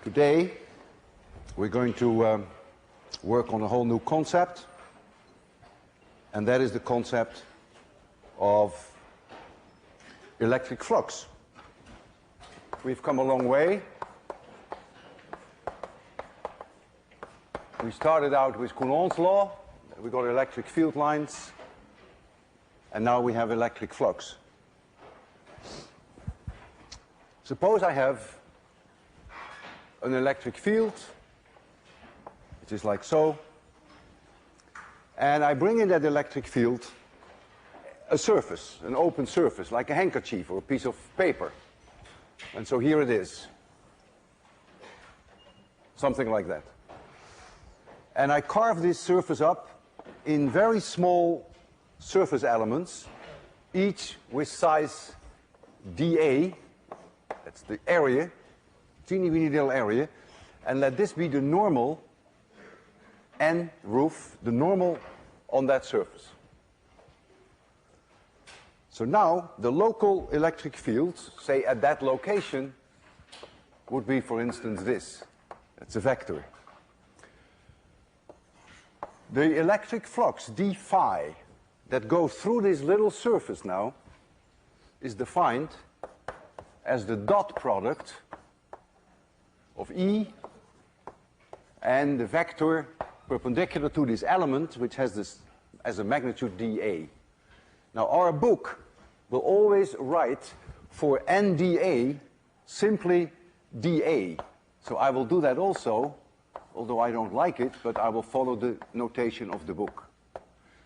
Today we're going to work on a whole new concept, and that is the concept of electric flux. We've come a long way. We started out with Coulomb's law, we got electric field lines, and now we have electric flux. Suppose I have an electric field, which is like so, and I bring in that electric field a surface, an open surface, like a handkerchief or a piece of paper. And so here it is, something like that. And I carve this surface up in very small surface elements, each with size dA, that's the area, teeny weeny little area, and let this be the normal N roof, the normal on that surface. So now the local electric field, say at that location, would be, for instance, this. That's a vector. The electric flux d phi that goes through this little surface now is defined as the dot product of E and the vector perpendicular to this element, which has this as a magnitude dA. Now our book will always write for NdA simply dA. So I will do that also, although I don't like it, but I will follow the notation of the book.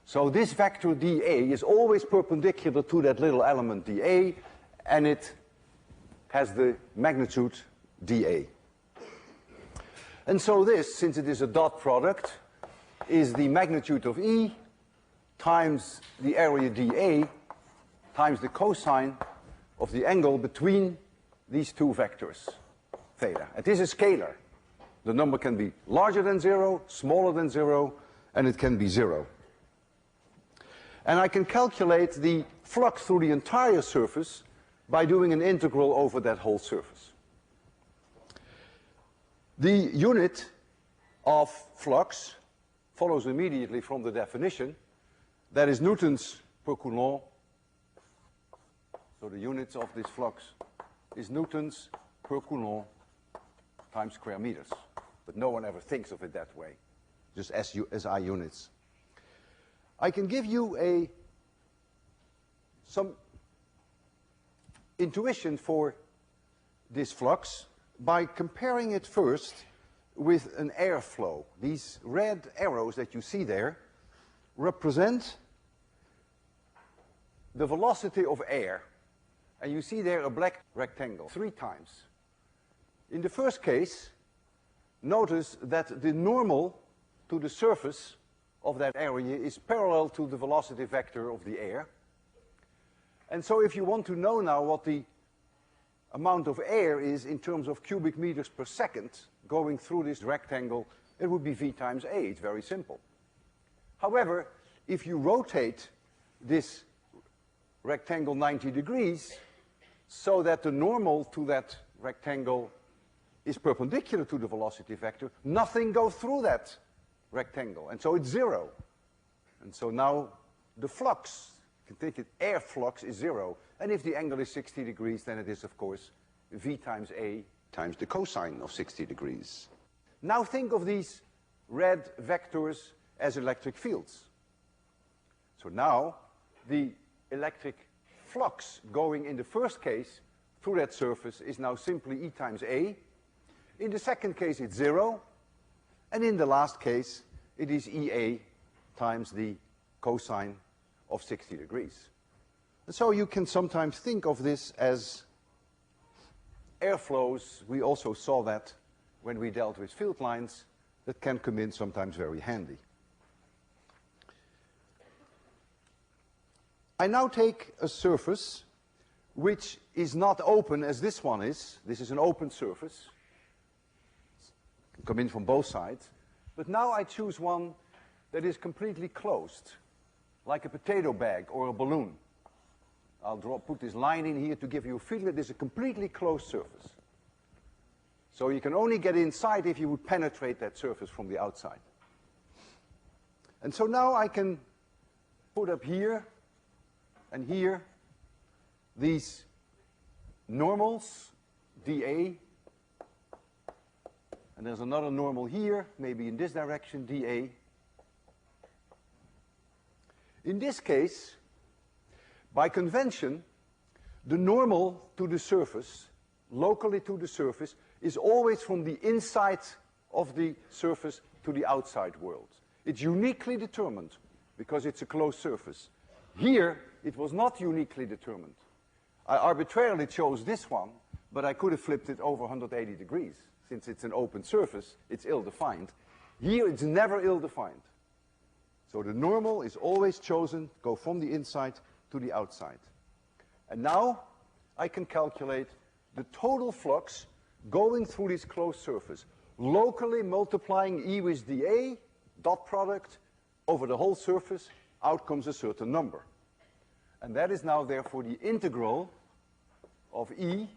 So this vector dA is always perpendicular to that little element dA, and it has the magnitude dA. And so this, since it is a dot product, is the magnitude of E times the area dA times the cosine of the angle between these two vectors, theta. And this is scalar. The number can be larger than 0, smaller than 0, and it can be 0. And I can calculate the flux through the entire surface by doing an integral over that whole surface. The unit of flux follows immediately from the definition. That is newtons per coulomb. So the units of this flux is newtons per coulomb times square meters. But no one ever thinks of it that way, just SI units. I can give you some intuition for this flux by comparing it first with an airflow. These red arrows that you see there represent the velocity of air. And you see there a black rectangle 3 times. In the first case, notice that the normal to the surface of that area is parallel to the velocity vector of the air. And so if you want to know now what the amount of air is in terms of cubic meters per second going through this rectangle, it would be V times A. It's very simple. However, if you rotate this rectangle 90 degrees so that the normal to that rectangle is perpendicular to the velocity vector, nothing goes through that rectangle, and so it's 0. And so now the flux, you can take it, air flux is 0. And if the angle is 60 degrees, then it is, of course, V times A times the cosine of 60 degrees. Now think of these red vectors as electric fields. So now the electric flux going in the first case through that surface is now simply E times A. In the second case, it's 0. And in the last case, it is EA times the cosine of 60 degrees. And so you can sometimes think of this as airflows. We also saw that when we dealt with field lines that can come in sometimes very handy. I now take a surface which is not open as this one is. This is an open surface. It can come in from both sides. But now I choose one that is completely closed, like a potato bag or a balloon. I'll put this line in here to give you a feeling that this is a completely closed surface. So you can only get inside if you would penetrate that surface from the outside. And so now I can put up here and here these normals, dA, and there's another normal here, maybe in this direction, dA. In this case, by convention, the normal to the surface, locally to the surface, is always from the inside of the surface to the outside world. It's uniquely determined because it's a closed surface. Here, it was not uniquely determined. I arbitrarily chose this one, but I could have flipped it over 180 degrees. Since it's an open surface, it's ill-defined. Here, it's never ill-defined. So the normal is always chosen, go from the inside to the outside. And now I can calculate the total flux going through this closed surface, locally multiplying E with dA, dot product, over the whole surface, out comes a certain number. And that is now therefore the integral of E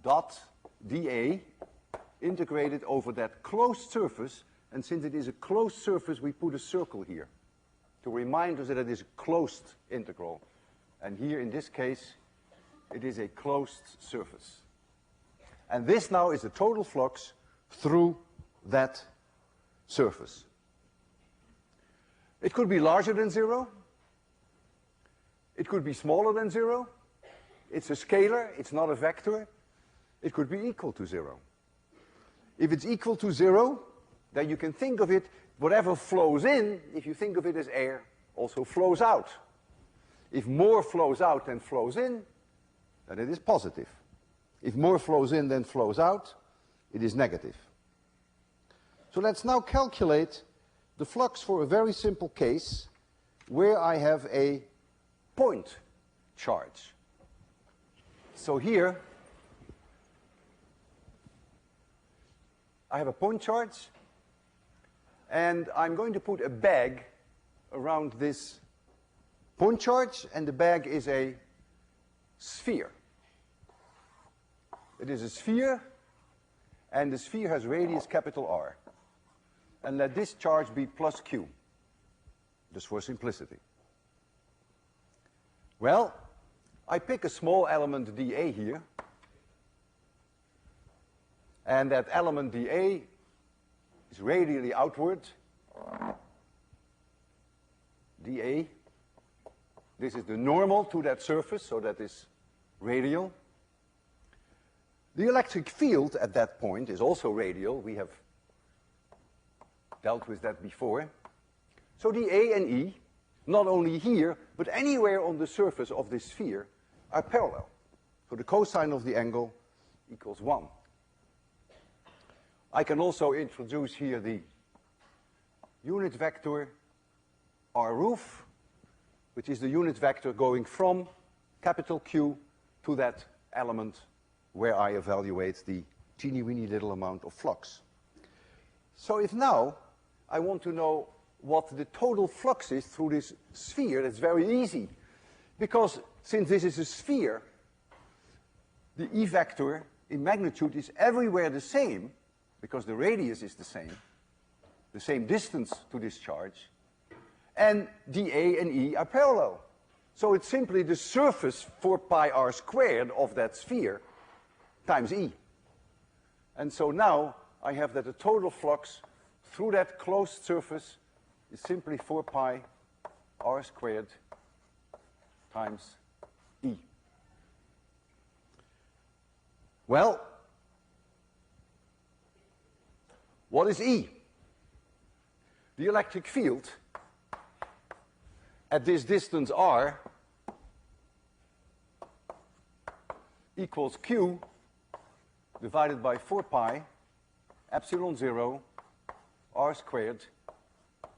dot dA integrated over that closed surface. And since it is a closed surface, we put a circle here to remind us that it is a closed integral. And here, in this case, it is a closed surface. And this now is the total flux through that surface. It could be larger than 0. It could be smaller than 0. It's a scalar, it's not a vector. It could be equal to 0. If it's equal to 0, then you can think of it, whatever flows in, if you think of it as air, also flows out. If more flows out than flows in, then it is positive. If more flows in than flows out, it is negative. So let's now calculate the flux for a very simple case where I have a point charge. So here, I have a point charge, and I'm going to put a bag around this point charge, and the bag is a sphere. It is a sphere, and the sphere has radius capital R. And let this charge be plus Q, just for simplicity. Well, I pick a small element dA here, and that element dA is radially outward. dA. This is the normal to that surface, so that is radial. The electric field at that point is also radial. We have dealt with that before. So the A and E, not only here, but anywhere on the surface of this sphere, are parallel. So the cosine of the angle equals 1. I can also introduce here the unit vector R roof, which is the unit vector going from capital Q to that element where I evaluate the teeny-weeny little amount of flux. So if now I want to know what the total flux is through this sphere, that's very easy. Because since this is a sphere, the E vector in magnitude is everywhere the same, because the radius is the same distance to this charge, and dA and E are parallel. So it's simply the surface 4 pi r squared of that sphere times E. And so now I have that the total flux through that closed surface is simply 4 pi r squared times E. Well, what is E? The electric field at this distance r equals Q divided by 4 pi epsilon 0 r squared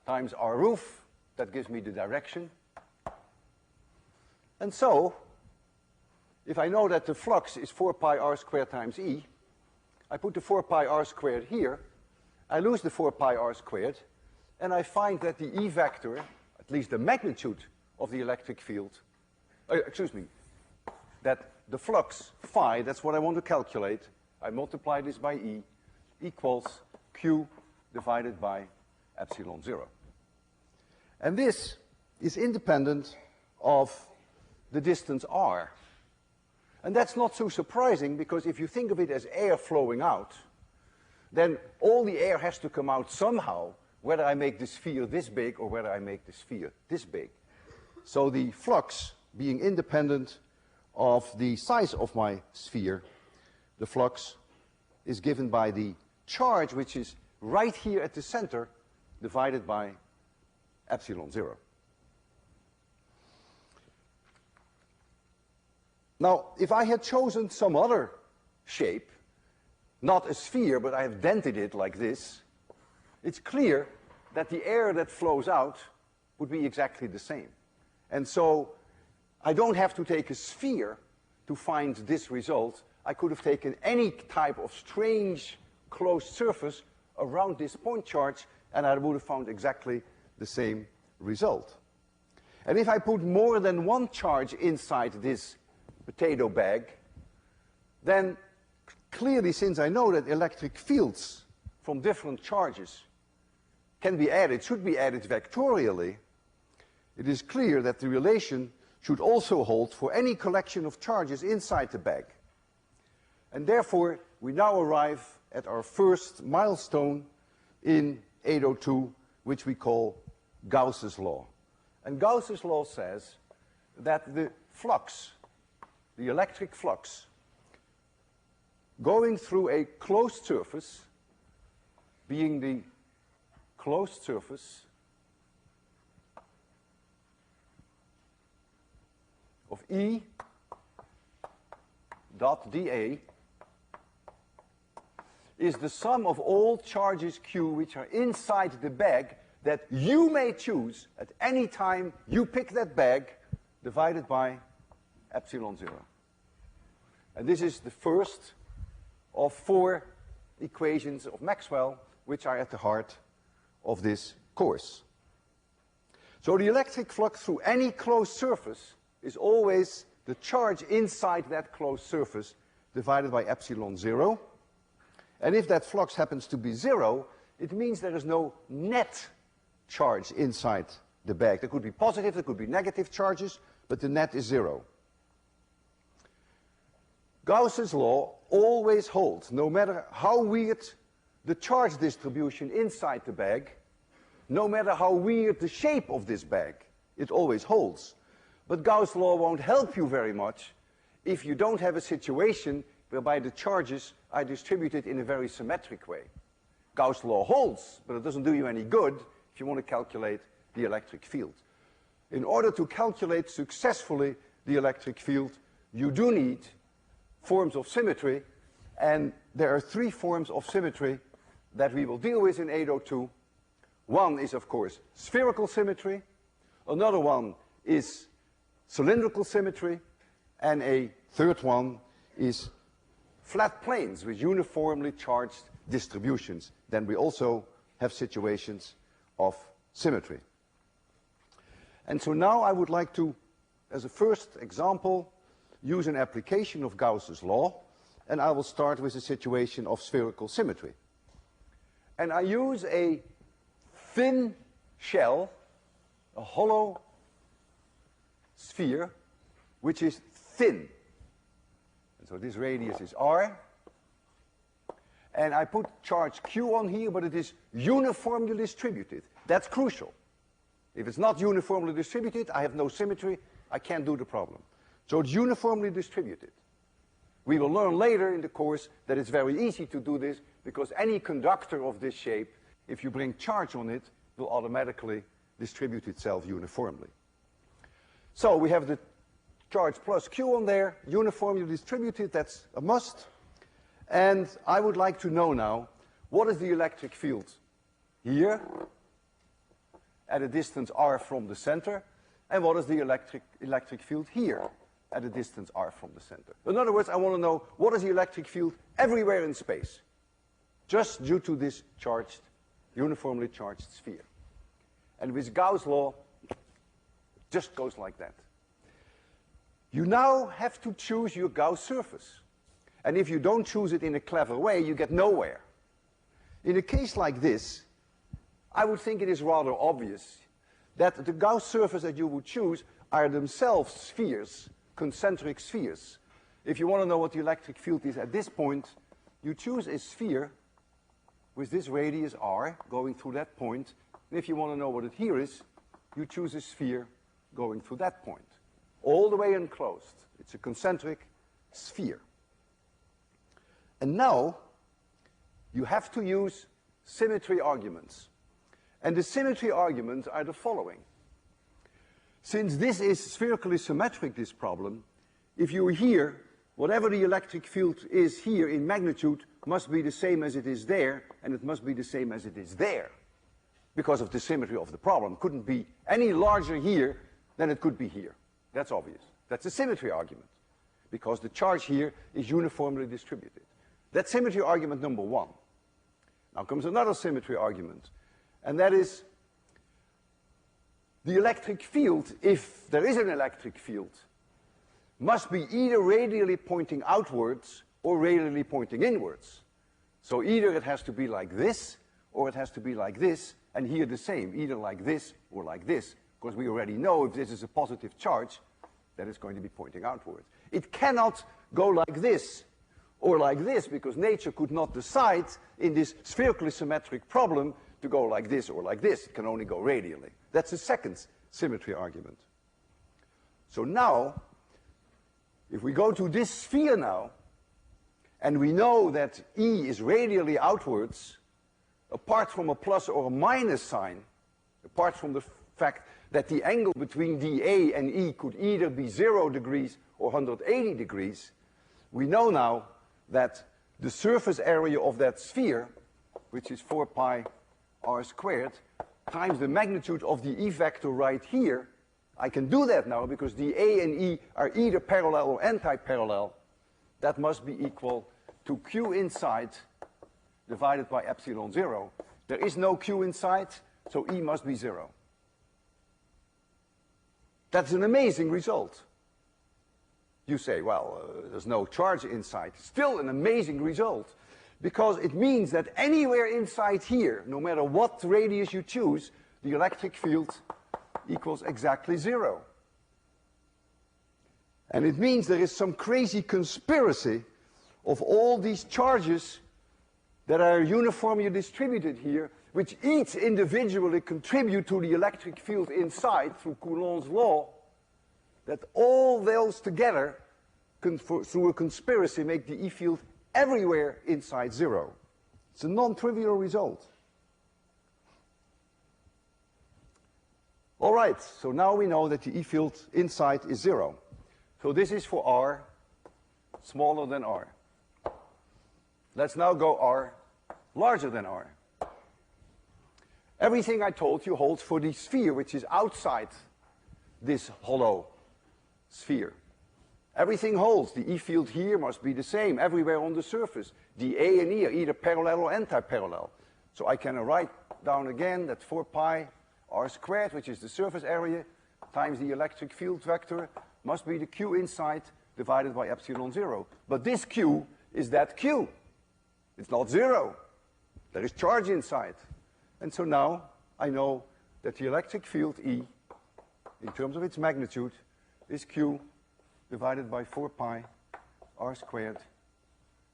times r roof. That gives me the direction. And so, if I know that the flux is 4 pi r squared times E, I put the 4 pi r squared here, I lose the 4 pi r squared, and I find that the E vector, at least the magnitude of the electric field, that the flux phi, that's what I want to calculate, I multiply this by E equals Q divided by epsilon 0. And this is independent of the distance r. And that's not so surprising, because if you think of it as air flowing out, then all the air has to come out somehow, whether I make the sphere this big or whether I make the sphere this big. So the flux being independent of the size of my sphere, the flux is given by the charge, which is right here at the center, divided by epsilon 0. Now, if I had chosen some other shape, not a sphere, but I have dented it like this, it's clear that the air that flows out would be exactly the same. And so I don't have to take a sphere to find this result. I could have taken any type of strange closed surface around this point charge, and I would have found exactly the same result. And if I put more than one charge inside this potato bag, then clearly, since I know that electric fields from different charges can be added, should be added vectorially, it is clear that the relation should also hold for any collection of charges inside the bag. And therefore, we now arrive at our first milestone in 802, which we call Gauss's law. And Gauss's law says that the flux, the electric flux, going through a closed surface, being the closed surface of E dot dA, is the sum of all charges Q which are inside the bag that you may choose at any time you pick that bag, divided by epsilon 0. And this is the first of 4 equations of Maxwell, which are at the heart of this course. So the electric flux through any closed surface is always the charge inside that closed surface divided by epsilon 0. And if that flux happens to be 0, it means there is no net charge inside the bag. There could be positive, there could be negative charges, but the net is 0. Gauss's law always holds, no matter how weird the charge distribution inside the bag, no matter how weird the shape of this bag, it always holds. But Gauss' law won't help you very much if you don't have a situation whereby the charges are distributed in a very symmetric way. Gauss' law holds, but it doesn't do you any good if you want to calculate the electric field. In order to calculate successfully the electric field, you do need forms of symmetry, and there are 3 forms of symmetry that we will deal with in 802. One is, of course, spherical symmetry. Another one is cylindrical symmetry. And a third one is flat planes with uniformly charged distributions. Then we also have situations of symmetry. And so now I would like to, as a first example, use an application of Gauss's law, and I will start with a situation of spherical symmetry. And I use a thin shell, a hollow sphere, which is thin. And so this radius is r. And I put charge Q on here, but it is uniformly distributed. That's crucial. If it's not uniformly distributed, I have no symmetry, I can't do the problem. So it's uniformly distributed. We will learn later in the course that it's very easy to do this, because any conductor of this shape, if you bring charge on it, will automatically distribute itself uniformly. So we have the charge plus Q on there, uniformly distributed, that's a must. And I would like to know now, what is the electric field here at a distance r from the center, and what is the electric field here at a distance r from the center. In other words, I want to know what is the electric field everywhere in space, just due to this charged, uniformly charged sphere. And with Gauss' law, it just goes like that. You now have to choose your Gauss surface. And if you don't choose it in a clever way, you get nowhere. In a case like this, I would think it is rather obvious that the Gauss surface that you would choose are themselves spheres, concentric spheres. If you want to know what the electric field is at this point, you choose a sphere with this radius r going through that point. And if you want to know what it here is, you choose a sphere going through that point. All the way enclosed. It's a concentric sphere. And now, you have to use symmetry arguments. And the symmetry arguments are the following. Since this is spherically symmetric, this problem, if you're here, whatever the electric field is here in magnitude must be the same as it is there, and it must be the same as it is there, because of the symmetry of the problem. It couldn't be any larger here than it could be here. That's obvious. That's a symmetry argument, because the charge here is uniformly distributed. That's symmetry argument number one. Now comes another symmetry argument, and that is the electric field, if there is an electric field, must be either radially pointing outwards or radially pointing inwards. So either it has to be like this, or it has to be like this, and here the same, either like this or like this, because we already know if this is a positive charge, that it's going to be pointing outwards. It cannot go like this or like this, because nature could not decide in this spherically symmetric problem to go like this or like this. It can only go radially. That's the second symmetry argument. So now, if we go to this sphere now, and we know that E is radially outwards, apart from a plus or a minus sign, apart from the fact that the angle between dA and E could either be 0 degrees or 180 degrees, we know now that the surface area of that sphere, which is 4 pi r squared, times the magnitude of the E vector right here, I can do that now because dA and E are either parallel or anti-parallel. That must be equal to Q inside divided by epsilon 0. There is no Q inside, so E must be 0. That's an amazing result. You say, well, there's no charge inside. Still an amazing result, because it means that anywhere inside here, no matter what radius you choose, the electric field equals exactly 0. And it means there is some crazy conspiracy of all these charges that are uniformly distributed here, which each individually contribute to the electric field inside through Coulomb's law, that all those together, through a conspiracy, make the E field everywhere inside 0. It's a non-trivial result. All right, so now we know that the E field inside is 0. So this is for R smaller than R. Let's now go R larger than R. Everything I told you holds for the sphere, which is outside this hollow sphere. Everything holds. The E field here must be the same everywhere on the surface. The A and E are either parallel or anti-parallel. So I can write down again that 4 pi r squared, which is the surface area, times the electric field vector, must be the Q inside divided by epsilon 0. But this Q is that Q. It's not 0. There is charge inside. And so now I know that the electric field E, in terms of its magnitude, is Q divided by 4 pi r squared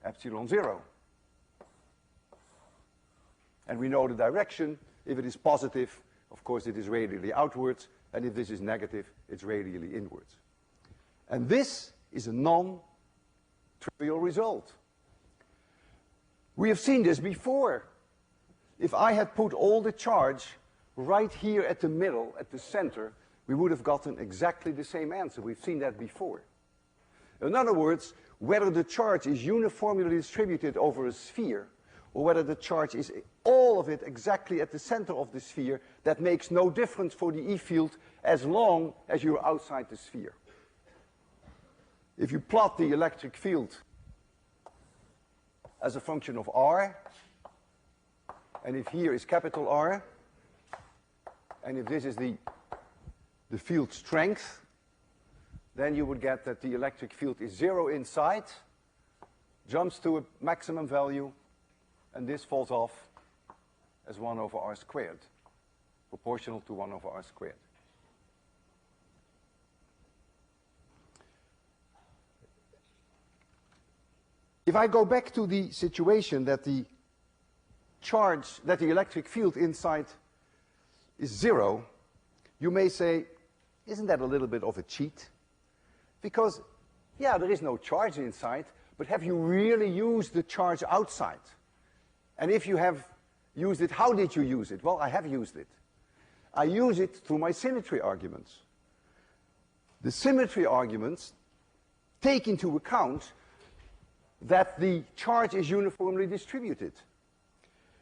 epsilon 0. And we know the direction. If it is positive, of course, it is radially outwards. And if this is negative, it's radially inwards. And this is a non-trivial result. We have seen this before. If I had put all the charge right here at the middle, at the center, we would have gotten exactly the same answer. We've seen that before. In other words, whether the charge is uniformly distributed over a sphere, or whether the charge is all of it exactly at the center of the sphere, that makes no difference for the E field as long as you're outside the sphere. If you plot the electric field as a function of R, and if here is capital R, and if this is the field strength, then you would get that the electric field is 0 inside, jumps to a maximum value, and this falls off as 1 over r squared, proportional to 1 over r squared. If I go back to the situation that the electric field inside is 0, you may say, isn't that a little bit of a cheat? Because, yeah, there is no charge inside, but have you really used the charge outside? And if you have used it, how did you use it? Well, I have used it. I use it through my symmetry arguments. The symmetry arguments take into account that the charge is uniformly distributed.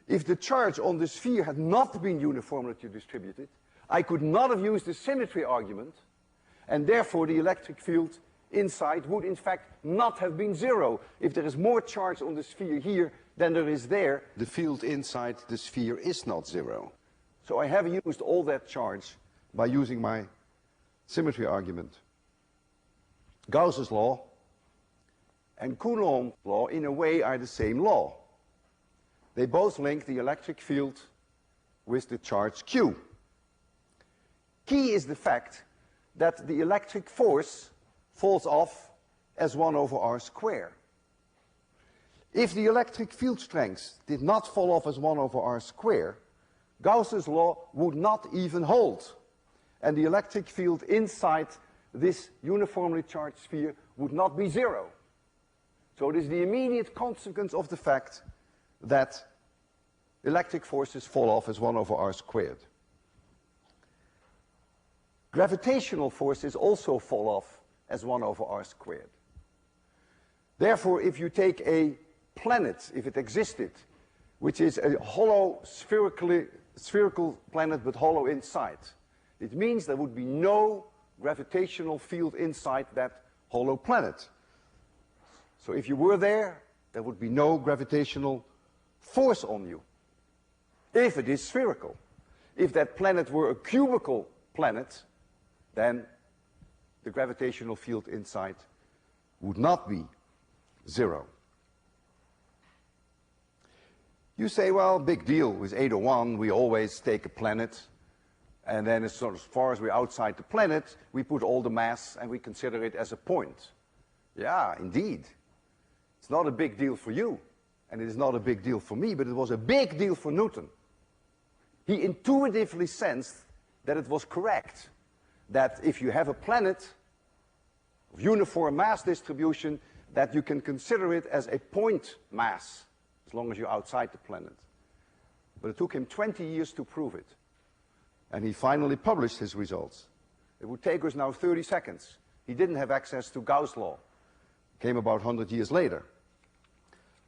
If the charge on the sphere had not been uniformly distributed, I could not have used the symmetry argument, and therefore the electric field inside would in fact not have been 0. If there is more charge on the sphere here than there is there, the field inside the sphere is not 0. So I have used all that charge by using my symmetry argument. Gauss's law and Coulomb's law, in a way, are the same law. They both link the electric field with the charge Q. Key is the fact that the electric force falls off as 1 over r squared. If the electric field strength did not fall off as 1 over r squared, Gauss's law would not even hold, and the electric field inside this uniformly charged sphere would not be 0. So it is the immediate consequence of the fact that electric forces fall off as 1 over r squared. Gravitational forces also fall off as 1 over r squared. Therefore, if you take a planet, if it existed, which is a hollow spherical planet but hollow inside, it means there would be no gravitational field inside that hollow planet. So if you were there, there would be no gravitational force on you, if it is spherical. If that planet were a cubical planet, then the gravitational field inside would not be 0. You say, well, big deal, with 801, we always take a planet, and then as far as we're outside the planet, we put all the mass and we consider it as a point. Yeah, indeed. It's not a big deal for you, and it is not a big deal for me, but it was a big deal for Newton. He intuitively sensed that it was correct, that if you have a planet of uniform mass distribution, that you can consider it as a point mass, as long as you're outside the planet. But it took him 20 years to prove it, and he finally published his results. It would take us now 30 seconds. He didn't have access to Gauss' law. It came about 100 years later.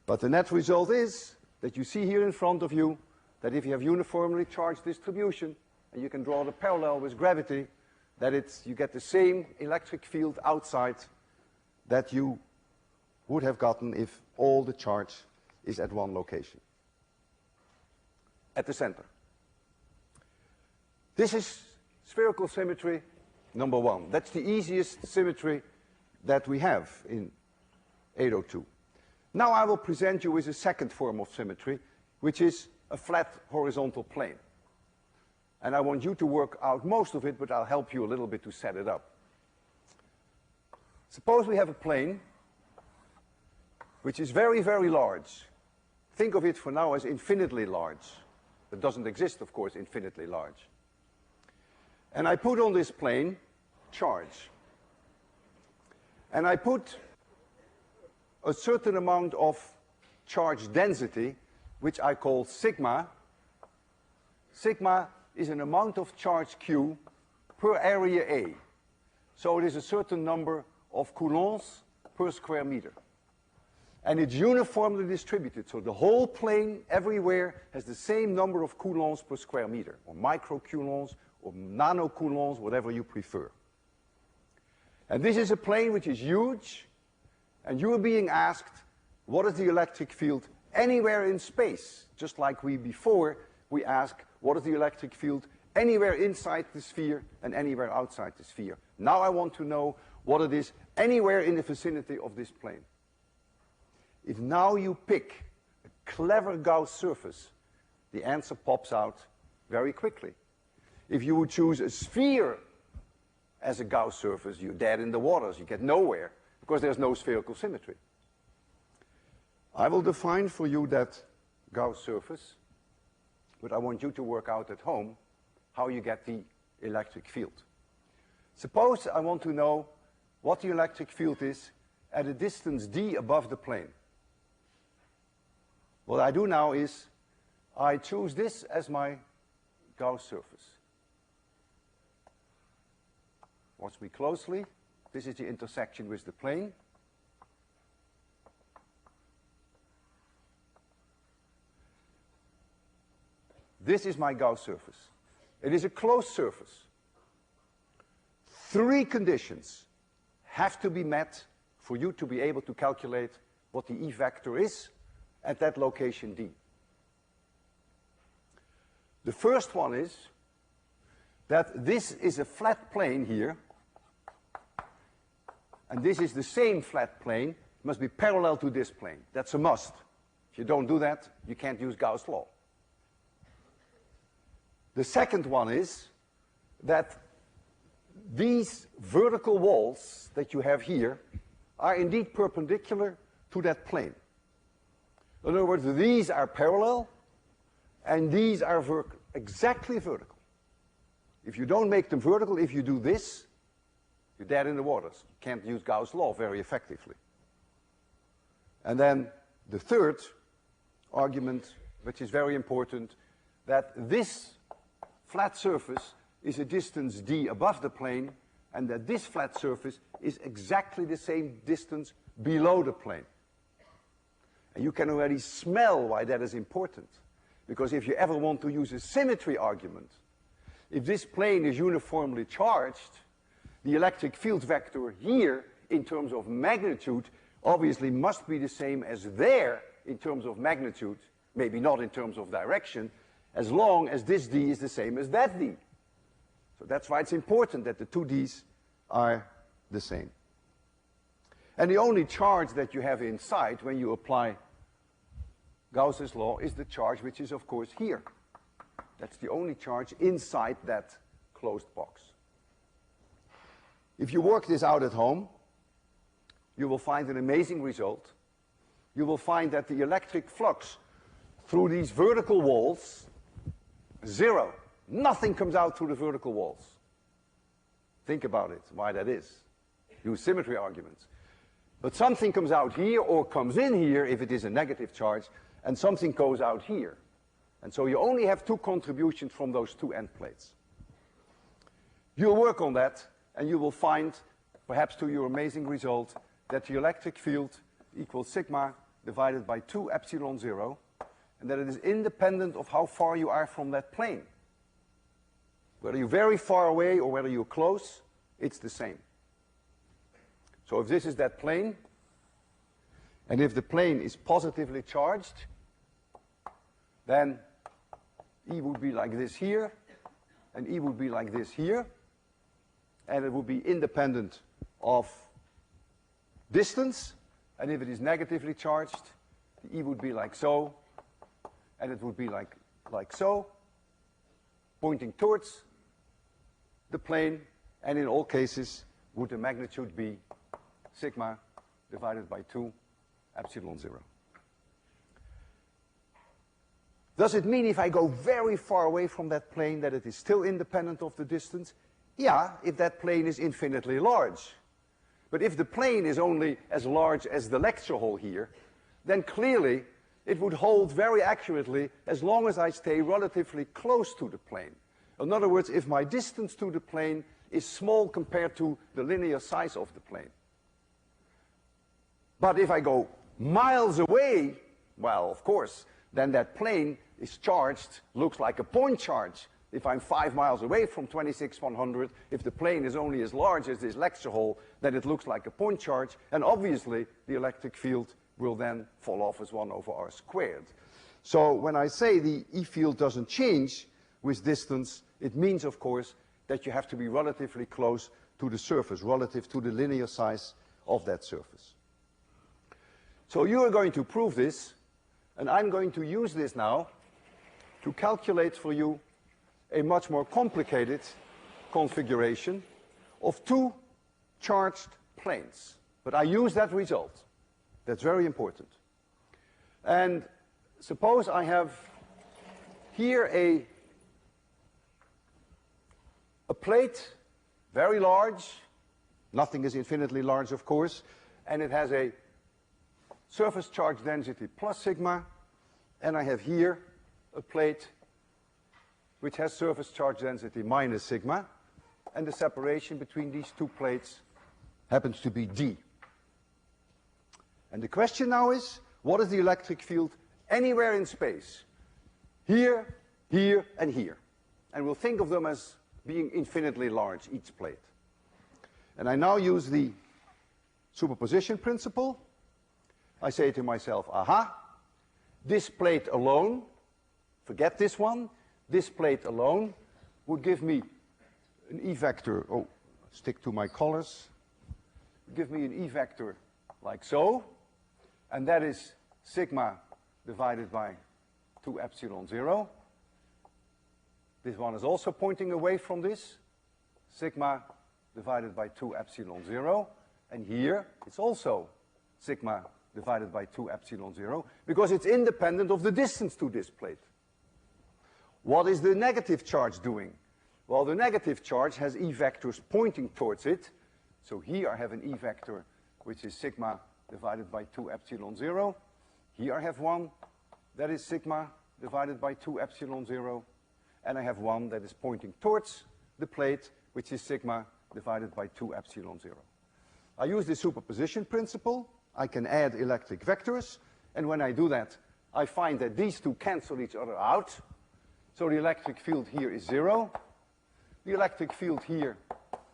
But the net result is that you see here in front of you that if you have uniformly charged distribution, and you can draw the parallel with gravity, that you get the same electric field outside that you would have gotten if all the charge is at one location, at the center. This is spherical symmetry number 1. That's the easiest symmetry that we have in 802. Now I will present you with a second form of symmetry, which is a flat horizontal plane. And I want you to work out most of it, but I'll help you a little bit to set it up. Suppose we have a plane which is very, very large. Think of it for now as infinitely large. It doesn't exist, of course, infinitely large. And I put on this plane charge. And I put a certain amount of charge density, which I call sigma. Sigma is an amount of charge Q per area A. So it is a certain number of coulombs per square meter. And it's uniformly distributed, so the whole plane everywhere has the same number of coulombs per square meter, or microcoulombs, or nanocoulombs, whatever you prefer. And this is a plane which is huge, and you are being asked, what is the electric field anywhere in space? Just like we ask, what is the electric field anywhere inside the sphere and anywhere outside the sphere? Now I want to know what it is anywhere in the vicinity of this plane. if now you pick a clever Gauss surface, the answer pops out very quickly. If you would choose a sphere as a Gauss surface, you're dead in the waters. You get nowhere because there's no spherical symmetry. I will define for you that Gauss surface, but I want you to work out at home how you get the electric field. Suppose I want to know what the electric field is at a distance d above the plane. What I do now is I choose this as my Gauss surface. Watch me closely. This is the intersection with the plane. This is my Gauss surface. It is a closed surface. 3 conditions have to be met for you to be able to calculate what the E vector is at that location D. The first one is that this is a flat plane here, and this is the same flat plane. It must be parallel to this plane. That's a must. If you don't do that, you can't use Gauss' law. The second one is that these vertical walls that you have here are indeed perpendicular to that plane. In other words, these are parallel, and these are exactly vertical. If you don't make them vertical, if you do this, you're dead in the waters. You can't use Gauss' law very effectively. And then the third argument, which is very important, that this flat surface is a distance d above the plane, and that this flat surface is exactly the same distance below the plane. And you can already smell why that is important. Because if you ever want to use a symmetry argument, if this plane is uniformly charged, the electric field vector here, in terms of magnitude, obviously must be the same as there in terms of magnitude, maybe not in terms of direction, as long as this d is the same as that d. So that's why it's important that the 2 d's are the same. And the only charge that you have inside when you apply Gauss's law is the charge which is, of course, here. That's the only charge inside that closed box. If you work this out at home, you will find an amazing result. You will find that the electric flux through these vertical walls, 0. Nothing comes out through the vertical walls. Think about it, why that is. Use symmetry arguments. But something comes out here or comes in here if it is a negative charge, and something goes out here. And so you only have 2 contributions from those 2 end plates. You'll work on that, and you will find, perhaps to your amazing result, that the electric field equals sigma divided by 2 epsilon 0, and that it is independent of how far you are from that plane. Whether you're very far away or whether you're close, it's the same. So if this is that plane, and if the plane is positively charged, then E would be like this here, and E would be like this here, and it would be independent of distance, and if it is negatively charged, the E would be like so, and it would be like so, pointing towards the plane, and in all cases would the magnitude be sigma divided by 2 epsilon 0. Does it mean if I go very far away from that plane that it is still independent of the distance? Yeah, if that plane is infinitely large. But if the plane is only as large as the lecture hall here, then clearly it would hold very accurately as long as I stay relatively close to the plane. In other words, if my distance to the plane is small compared to the linear size of the plane. But if I go miles away, well, of course, then that plane is charged, looks like a point charge. If I'm 5 miles away from 26100, if the plane is only as large as this lecture hall, then it looks like a point charge, and obviously the electric field will then fall off as 1 over r squared. So when I say the E field doesn't change with distance, it means, of course, that you have to be relatively close to the surface, relative to the linear size of that surface. So you are going to prove this, and I'm going to use this now to calculate for you a much more complicated configuration of two charged planes. But I use that result. That's very important. And suppose I have here a plate, very large. Nothing is infinitely large, of course. And it has a surface charge density plus sigma. And I have here a plate which has surface charge density minus sigma. And the separation between these two plates happens to be d. And the question now is, what is the electric field anywhere in space? Here, here, and here. And we'll think of them as being infinitely large, each plate. And I now use the superposition principle. I say to myself, aha, this plate alone, forget this one, this plate alone would give me an E vector, oh, stick to my colors, give me an E vector like so, and that is sigma divided by 2 epsilon 0. This one is also pointing away from this, sigma divided by 2 epsilon 0, and here it's also sigma divided by 2 epsilon 0, because it's independent of the distance to this plate. What is the negative charge doing? Well, the negative charge has E vectors pointing towards it. So here I have an E vector, which is sigma divided by 2 epsilon 0. Here I have one that is sigma divided by 2 epsilon 0. And I have one that is pointing towards the plate, which is sigma divided by 2 epsilon 0. I use the superposition principle. I can add electric vectors. And when I do that, I find that these two cancel each other out. So the electric field here is 0. The electric field here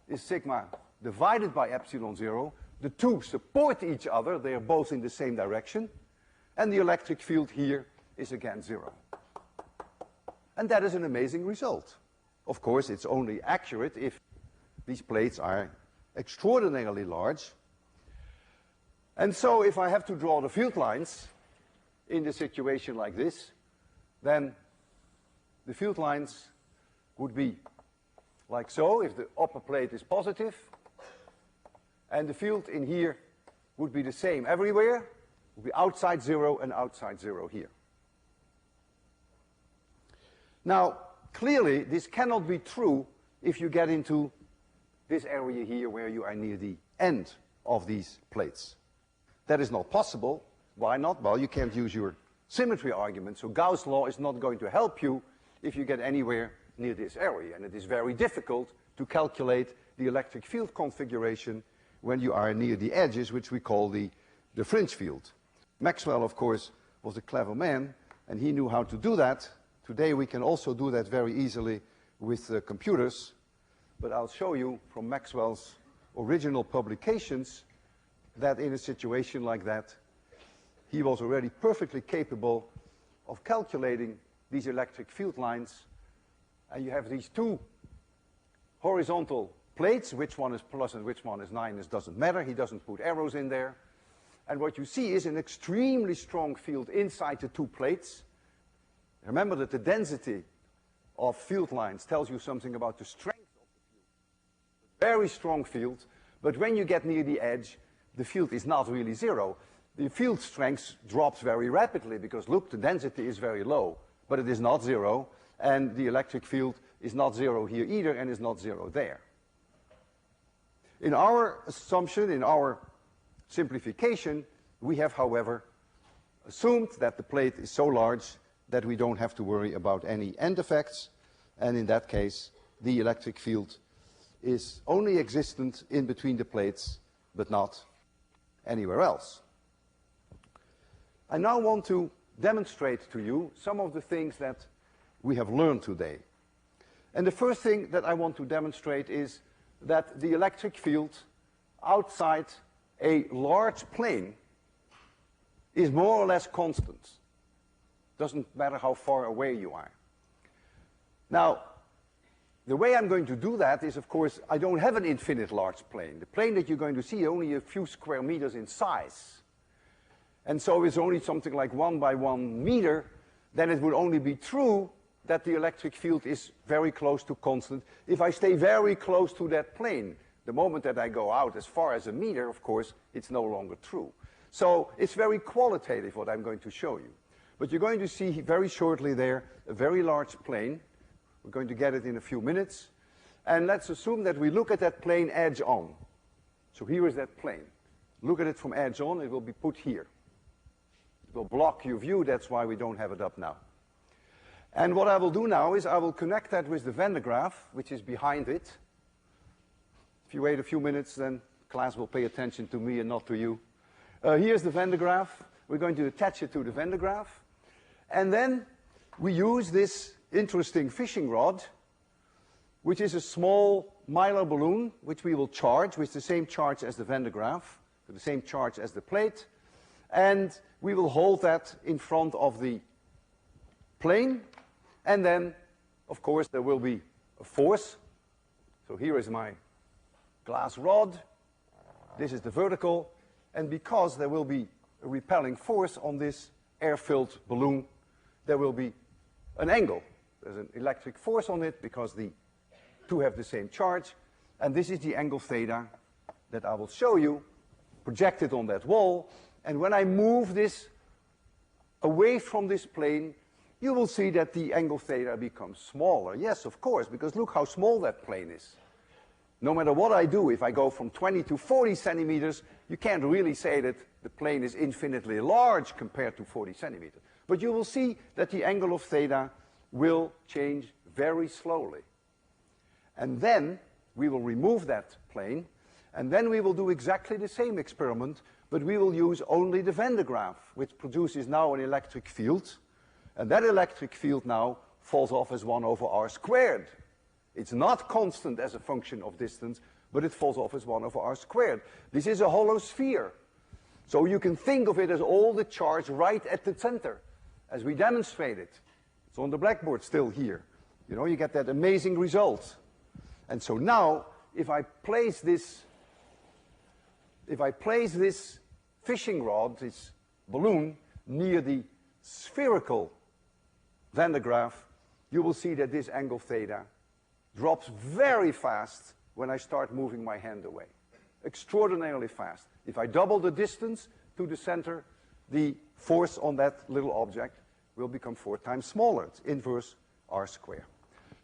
is sigma divided by epsilon 0. The two support each other. They are both in the same direction. And the electric field here is again 0. And that is an amazing result. Of course, it's only accurate if these plates are extraordinarily large. And so if I have to draw the field lines in a situation like this, then the field lines would be like so, if the upper plate is positive, and the field in here would be the same everywhere, would be outside 0 and outside 0 here. Now, clearly, this cannot be true if you get into this area here where you are near the end of these plates. That is not possible. Why not? Well, you can't use your symmetry argument, so Gauss' law is not going to help you if you get anywhere near this area. And it is very difficult to calculate the electric field configuration when you are near the edges, which we call the fringe field. Maxwell, of course, was a clever man, and he knew how to do that. Today we can also do that very easily with computers, but I'll show you from Maxwell's original publications that in a situation like that, he was already perfectly capable of calculating these electric field lines. And you have these two horizontal plates, which one is plus and which one is minus doesn't matter. He doesn't put arrows in there. And what you see is an extremely strong field inside the two plates. Remember that the density of field lines tells you something about the strength of the field. Very strong field, but when you get near the edge, the field is not really 0. The field strength drops very rapidly because, look, the density is very low, but it is not 0, and the electric field is not 0 here either, and is not 0 there. In our assumption, in our simplification, we have, however, assumed that the plate is so large that we don't have to worry about any end effects, and in that case, the electric field is only existent in between the plates, but not anywhere else. I now want to demonstrate to you some of the things that we have learned today. And the first thing that I want to demonstrate is that the electric field outside a large plane is more or less constant. Doesn't matter how far away you are. Now, the way I'm going to do that is, of course, I don't have an infinite large plane. The plane that you're going to see is only a few square meters in size. and so it's only something like 1 by 1 meter, then it would only be true that the electric field is very close to constant if I stay very close to that plane. The moment that I go out as far as a meter, of course, it's no longer true. So it's very qualitative what I'm going to show you. But you're going to see very shortly there a very large plane. We're going to get it in a few minutes. And let's assume that we look at that plane edge on. So here is that plane. Look at it from edge on, it will be put here. It will block your view, that's why we don't have it up now. And what I will do now is I will connect that with the Van de Graaff, which is behind it. If you wait a few minutes, then class will pay attention to me and not to you. Here's the Van de Graaff. We're going to attach it to the Van de Graaff. And then we use this interesting fishing rod, which is a small mylar balloon, which we will charge with the same charge as the Van de Graaff, the same charge as the plate. And we will hold that in front of the plane. And then, of course, there will be a force. So here is my glass rod. This is the vertical. And because there will be a repelling force on this air-filled balloon, there will be an angle. There's an electric force on it because the two have the same charge. And this is the angle theta that I will show you, projected on that wall. And when I move this away from this plane, you will see that the angle theta becomes smaller. Yes, of course, because look how small that plane is. No matter what I do, if I go from 20 to 40 centimeters, you can't really say that the plane is infinitely large compared to 40 centimeters. But you will see that the angle of theta will change very slowly. And then we will remove that plane, and then we will do exactly the same experiment, but we will use only the Van de Graaff, which produces now an electric field. And that electric field now falls off as 1 over r squared. It's not constant as a function of distance, but it falls off as 1 over r squared. This is a hollow sphere. So you can think of it as all the charge right at the center, as we demonstrated. It's on the blackboard still here. You know, you get that amazing result. And so now, if I place this fishing rod, this balloon, near the spherical Van de Graaff, you will see that this angle theta drops very fast when I start moving my hand away. Extraordinarily fast. If I double the distance to the center, the force on that little object will become 4 times smaller. It's inverse r squared.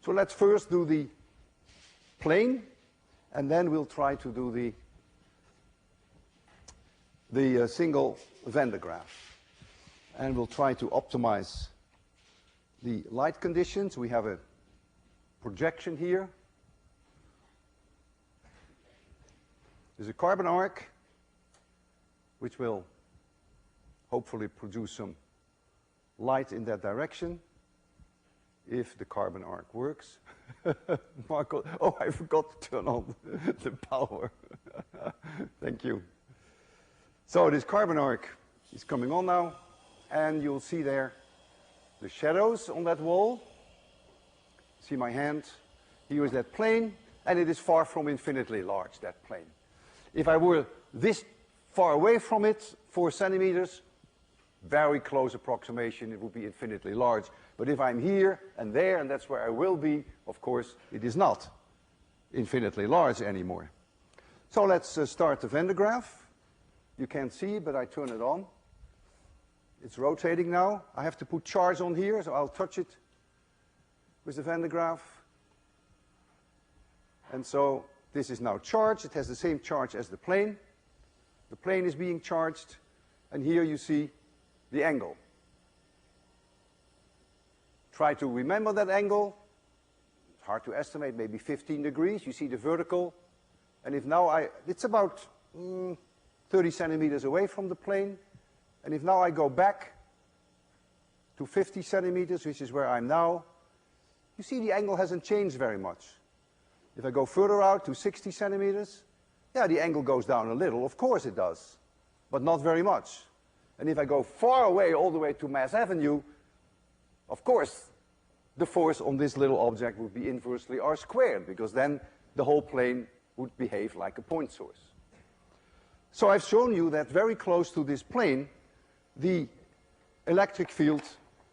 So let's first do the plane, and then we'll try to do the single Van de Graaff. And we'll try to optimize the light conditions. We have a projection here. There's a carbon arc, which will hopefully produce some light in that direction, if the carbon arc works. Marco, oh, I forgot to turn on the power. Thank you. So this carbon arc is coming on now, and you'll see there the shadows on that wall. See my hand? Here is that plane, and it is far from infinitely large, that plane. If I were this far away from it, 4 centimeters, very close approximation, it would be infinitely large. But if I'm here and there, and that's where I will be, of course, it is not infinitely large anymore. So let's start the Van de Graaff. You can't see, but I turn it on. It's rotating now. I have to put charge on here, so I'll touch it with the Van de Graaff. And so this is now charged. It has the same charge as the plane. The plane is being charged, and here you see the angle. Try to remember that angle. It's hard to estimate, maybe 15 degrees. You see the vertical. And if now it's about 30 centimeters away from the plane. And if now I go back to 50 centimeters, which is where I'm now, you see the angle hasn't changed very much. If I go further out to 60 centimeters, yeah, the angle goes down a little. Of course it does, but not very much. And if I go far away, all the way to Mass Avenue, of course, the force on this little object would be inversely r squared, because then the whole plane would behave like a point source. So I've shown you that very close to this plane, the electric field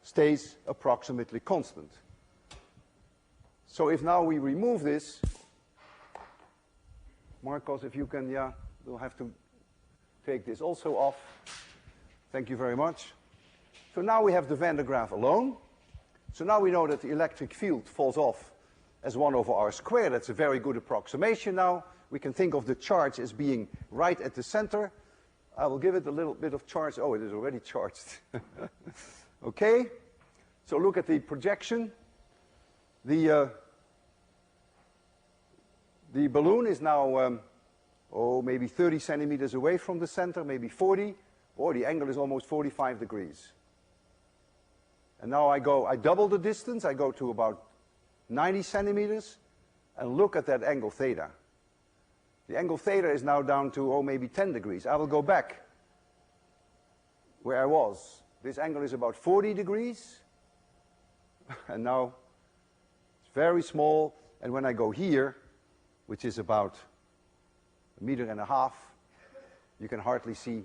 stays approximately constant. So if now we remove this, Marcos, if you can, yeah, we'll have to take this also off. Thank you very much. So now we have the Van de Graaff alone. So now we know that the electric field falls off as 1 over r squared. That's a very good approximation now. We can think of the charge as being right at the center. I will give it a little bit of charge. Oh, it is already charged. Okay. So look at the projection. The balloon is now, maybe 30 centimeters away from the center, maybe 40. Oh, the angle is almost 45 degrees. And now I double the distance. I go to about 90 centimeters. And look at that angle theta. The angle theta is now down to, maybe 10 degrees. I will go back where I was. This angle is about 40 degrees. And now it's very small. And when I go here, which is about 1.5 meters, you can hardly see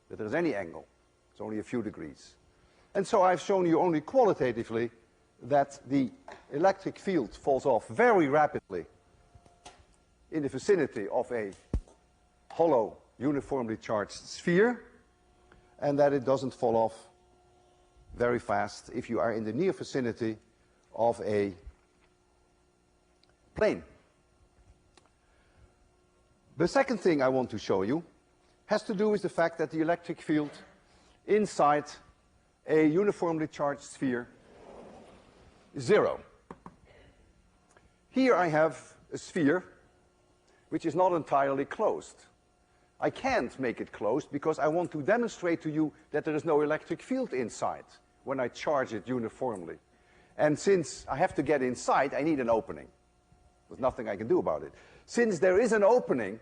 that there's any angle. It's only a few degrees. And so I've shown you only qualitatively that the electric field falls off very rapidly in the vicinity of a hollow, uniformly charged sphere, and that it doesn't fall off very fast if you are in the near vicinity of a plane. The second thing I want to show you has to do with the fact that the electric field inside a uniformly charged sphere is 0. Here I have a sphere which is not entirely closed. I can't make it closed because I want to demonstrate to you that there is no electric field inside when I charge it uniformly. And since I have to get inside, I need an opening. There's nothing I can do about it. Since there is an opening,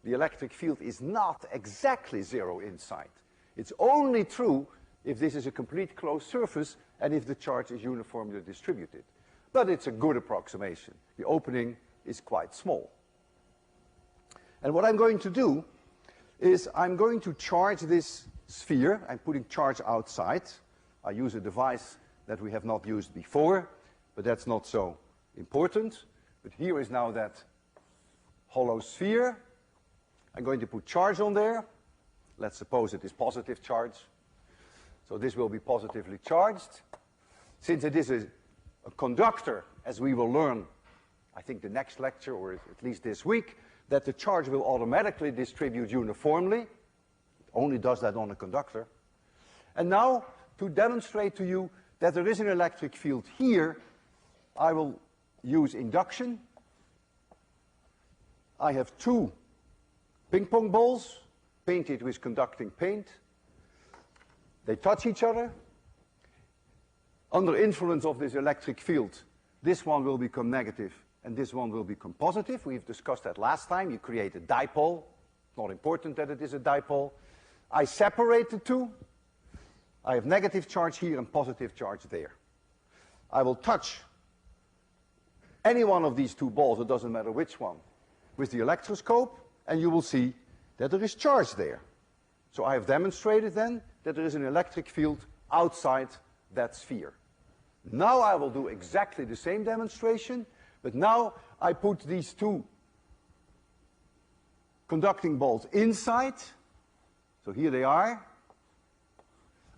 the electric field is not exactly 0 inside. It's only true if this is a complete closed surface and if the charge is uniformly distributed. But it's a good approximation. The opening is quite small. And what I'm going to do is I'm going to charge this sphere. I'm putting charge outside. I use a device that we have not used before, but that's not so important. But here is now that hollow sphere. I'm going to put charge on there. Let's suppose it is positive charge. So this will be positively charged. Since it is a conductor, as we will learn, I think the next lecture, or at least this week, that the charge will automatically distribute uniformly. It only does that on a conductor. And now, to demonstrate to you that there is an electric field here, I will use induction. I have 2 ping pong balls painted with conducting paint. They touch each other. Under influence of this electric field, this one will become negative and this one will become positive. We've discussed that last time. You create a dipole. Not important that it is a dipole. I separate the two. I have negative charge here and positive charge there. I will touch any one of these 2 balls, it doesn't matter which one, with the electroscope, and you will see that there is charge there. So I have demonstrated then that there is an electric field outside that sphere. Now I will do exactly the same demonstration, but now I put these 2 conducting balls inside. So here they are.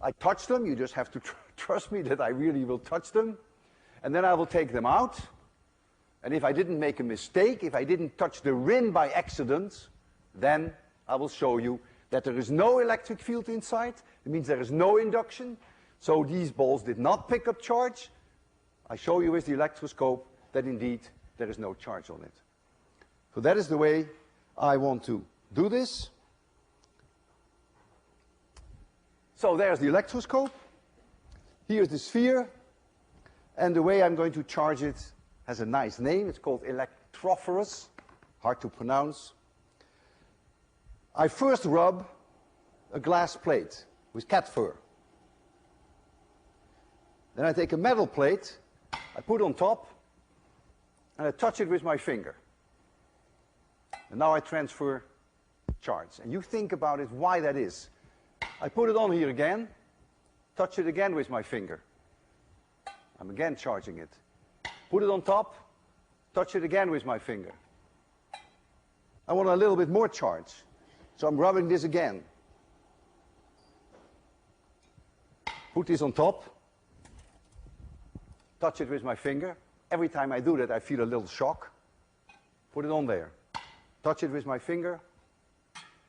I touch them. You just have to trust me that I really will touch them. And then I will take them out. And if I didn't make a mistake, if I didn't touch the rim by accident, then I will show you that there is no electric field inside. It means there is no induction. So these balls did not pick up charge. I show you with the electroscope that indeed there is no charge on it. So that is the way I want to do this. So there's the electroscope. Here's the sphere. And the way I'm going to charge it has a nice name. It's called electrophorus. Hard to pronounce. I first rub a glass plate with cat fur. Then I take a metal plate, I put on top, and I touch it with my finger. And now I transfer charge. And you think about it, why that is. I put it on here again, touch it again with my finger. I'm again charging it. Put it on top, touch it again with my finger. I want a little bit more charge, so I'm rubbing this again. Put this on top, touch it with my finger. Every time I do that, I feel a little shock. Put it on there. Touch it with my finger.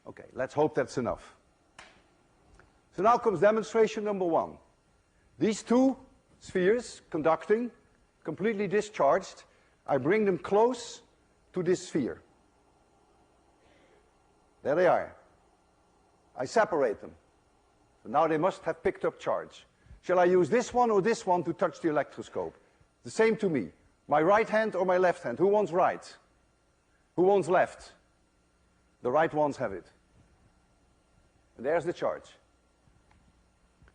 Okay, let's hope that's enough. So now comes demonstration number 1. These two spheres, conducting, completely discharged, I bring them close to this sphere. There they are. I separate them. So now they must have picked up charge. Shall I use this one or this one to touch the electroscope? The same to me. My right hand or my left hand? Who wants right? Who wants left? The right ones have it. And there's the charge.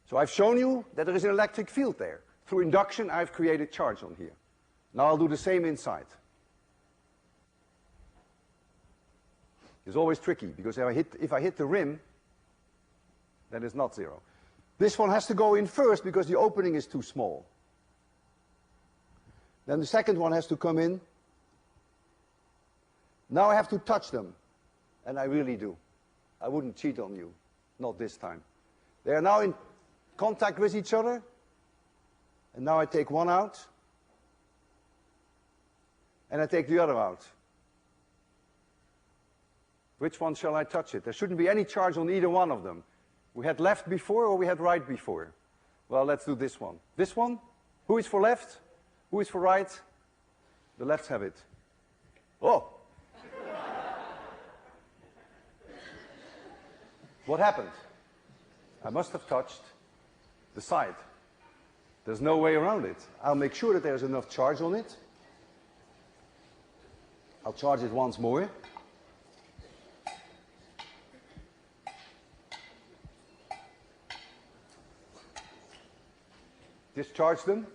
So I've shown you that there is an electric field there. Through induction, I've created charge on here. Now I'll do the same inside. It's always tricky, because if I hit the rim, then it's not zero. This one has to go in first, because the opening is too small. Then the second one has to come in. Now I have to touch them. And I really do. I wouldn't cheat on you. Not this time. They are now in contact with each other. And now I take one out. And I take the other out. Which one shall I touch it? There shouldn't be any charge on either one of them. We had left before or we had right before? Well, let's do this one. This one? Who is for left? Who is for right? The lefts have it. Oh! What happened? I must have touched the side. There's no way around it. I'll make sure that there's enough charge on it. I'll charge it once more. Discharge them.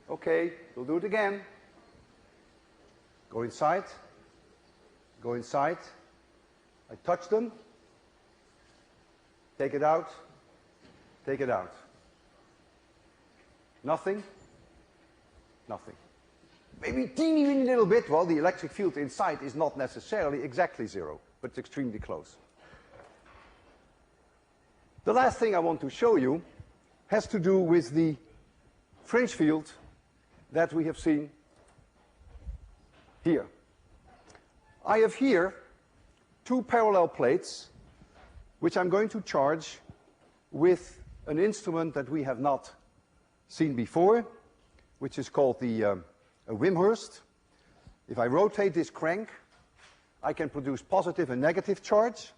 Okay, we'll do it again. Go inside. Go inside. I touch them. Take it out. Take it out. Nothing. Nothing. Maybe teeny weeny little bit. Well, the electric field inside is not necessarily exactly zero, but it's extremely close. The last thing I want to show you has to do with the fringe field that we have seen here. I have here two parallel plates which I'm going to charge with an instrument that we have not seen before, which is called the a Wimshurst. If I rotate this crank, I can produce positive and negative charge,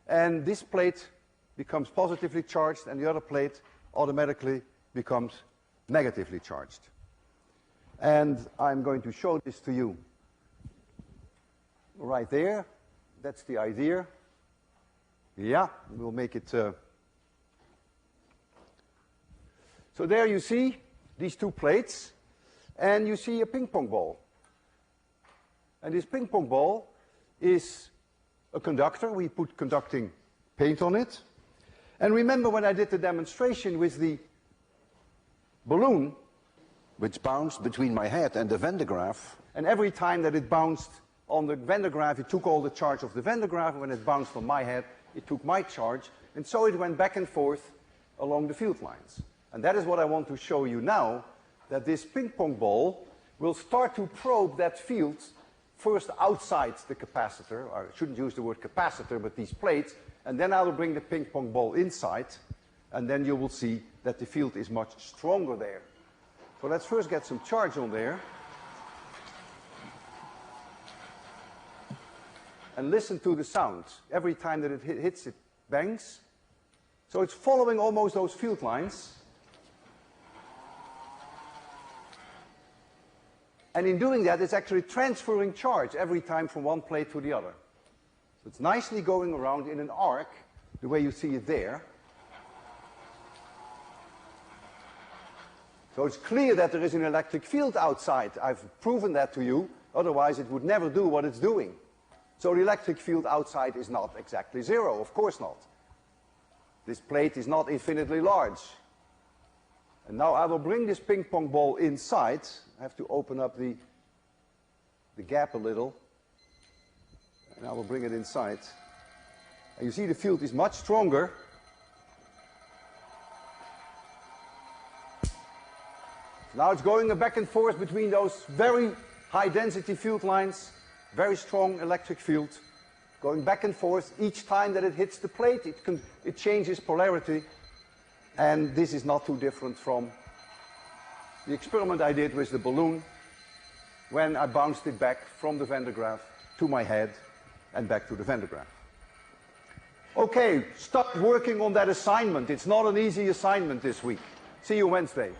and this plate becomes positively charged and the other plate automatically becomes negatively charged. And I'm going to show this to you right there. That's the idea. Yeah, we'll make it. So there you see these two plates, and you see a ping pong ball. And this ping pong ball is a conductor. We put conducting paint on it. And remember when I did the demonstration with the balloon, which bounced between my head and the Van de Graaff, and every time that it bounced on the Van de Graaff, it took all the charge of the Van de Graaff, and when it bounced on my head, it took my charge, and so it went back and forth along the field lines. And that is what I want to show you now, that this ping pong ball will start to probe that field first outside the capacitor, or I shouldn't use the word capacitor, but these plates, and then I will bring the ping pong ball inside, and then you will see that the field is much stronger there. So let's first get some charge on there. And listen to the sound. Every time that it hits, it bangs. So it's following almost those field lines. And in doing that, it's actually transferring charge every time from one plate to the other. So it's nicely going around in an arc, the way you see it there. So it's clear that there is an electric field outside. I've proven that to you. Otherwise, it would never do what it's doing. So the electric field outside is not exactly zero, of course not. This plate is not infinitely large. And now I will bring this ping pong ball inside. I have to open up the gap a little. And I will bring it inside. And you see the field is much stronger. Now it's going back and forth between those very high density field lines, very strong electric field, going back and forth. Each time that it hits the plate, it changes polarity. And this is not too different from the experiment I did with the balloon when I bounced it back from the Van de Graaff to my head and back to the Van de Graaff. Okay, start working on that assignment. It's not an easy assignment this week. See you Wednesday.